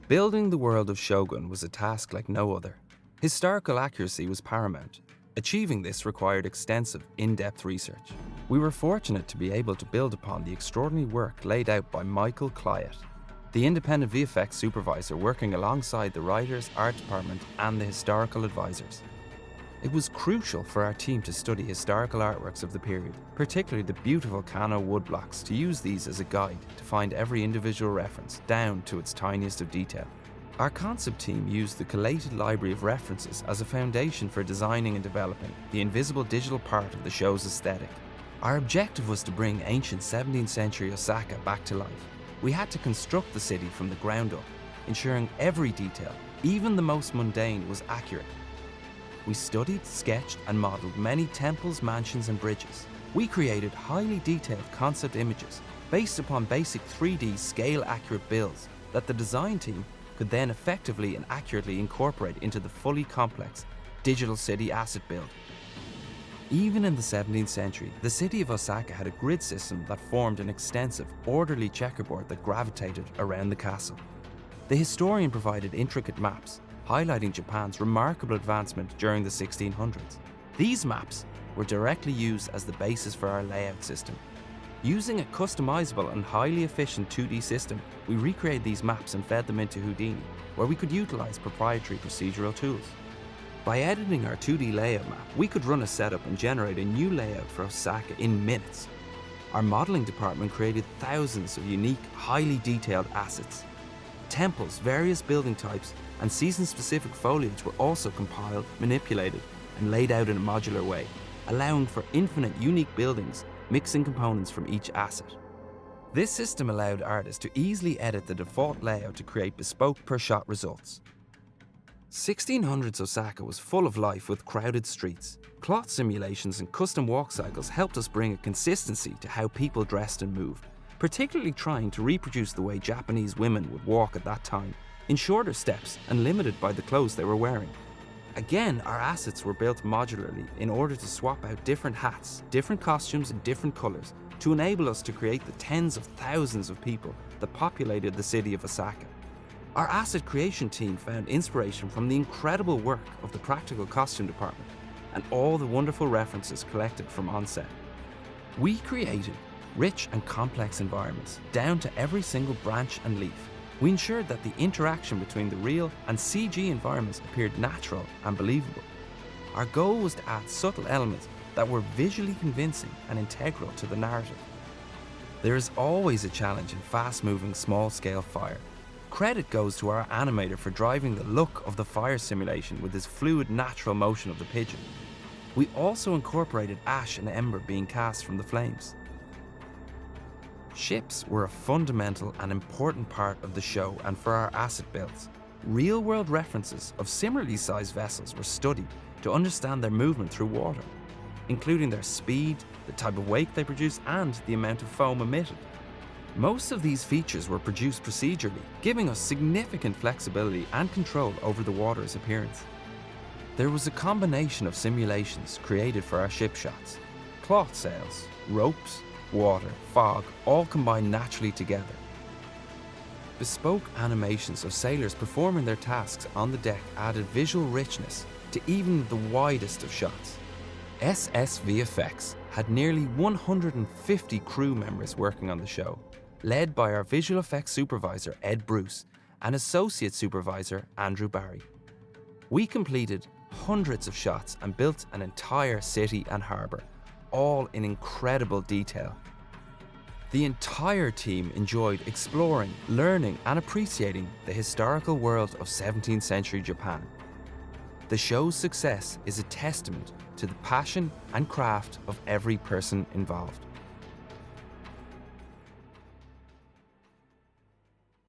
Building the world of Shogun was a task like no other. Historical accuracy was paramount. Achieving this required extensive, in-depth research. We were fortunate to be able to build upon the extraordinary work laid out by Michael Clyatt, the independent VFX supervisor working alongside the writers, art department, and the historical advisors. It was crucial for our team to study historical artworks of the period, particularly the beautiful Kano woodblocks, to use these as a guide to find every individual reference, down to its tiniest of detail. Our concept team used the collated library of references as a foundation for designing and developing the invisible digital part of the show's aesthetic. Our objective was to bring ancient 17th century Osaka back to life. We had to construct the city from the ground up, ensuring every detail, even the most mundane, was accurate. We studied, sketched, and modeled many temples, mansions, and bridges. We created highly detailed concept images based upon basic 3D scale-accurate builds that the design team could then effectively and accurately incorporate into the fully complex digital city asset build. Even in the 17th century, the city of Osaka had a grid system that formed an extensive, orderly checkerboard that gravitated around the castle. The historian provided intricate maps, highlighting Japan's remarkable advancement during the 1600s. These maps were directly used as the basis for our layout system. Using a customizable and highly efficient 2D system, we recreated these maps and fed them into Houdini, where we could utilize proprietary procedural tools. By editing our 2D layout map, we could run a setup and generate a new layout for Osaka in minutes. Our modeling department created thousands of unique, highly detailed assets. Temples, various building types, and season-specific foliage were also compiled, manipulated, and laid out in a modular way, allowing for infinite unique buildings, mixing components from each asset. This system allowed artists to easily edit the default layout to create bespoke per-shot results. 1600s Osaka was full of life with crowded streets. Cloth simulations and custom walk cycles helped us bring a consistency to how people dressed and moved, particularly trying to reproduce the way Japanese women would walk at that time, in shorter steps and limited by the clothes they were wearing. Again, our assets were built modularly in order to swap out different hats, different costumes, and different colours to enable us to create the tens of thousands of people that populated the city of Osaka. Our asset creation team found inspiration from the incredible work of the practical costume department and all the wonderful references collected from on-set. We created rich and complex environments down to every single branch and leaf. We ensured that the interaction between the real and CG environments appeared natural and believable. Our goal was to add subtle elements that were visually convincing and integral to the narrative. There is always a challenge in fast-moving, small-scale fire. Credit goes to our animator for driving the look of the fire simulation with his fluid, natural motion of the pigeon. We also incorporated ash and ember being cast from the flames. Ships were a fundamental and important part of the show and for our asset builds. Real-world references of similarly sized vessels were studied to understand their movement through water, including their speed, the type of wake they produce, and the amount of foam emitted. Most of these features were produced procedurally, giving us significant flexibility and control over the water's appearance. There was a combination of simulations created for our ship shots. Cloth sails, ropes, water, fog, all combined naturally together. Bespoke animations of sailors performing their tasks on the deck added visual richness to even the widest of shots. SSVFX had nearly 150 crew members working on the show, led by our visual effects supervisor Ed Bruce and associate supervisor Andrew Barry. We completed hundreds of shots and built an entire city and harbour, all in incredible detail. The entire team enjoyed exploring, learning, and appreciating the historical world of 17th century Japan. The show's success is a testament to the passion and craft of every person involved.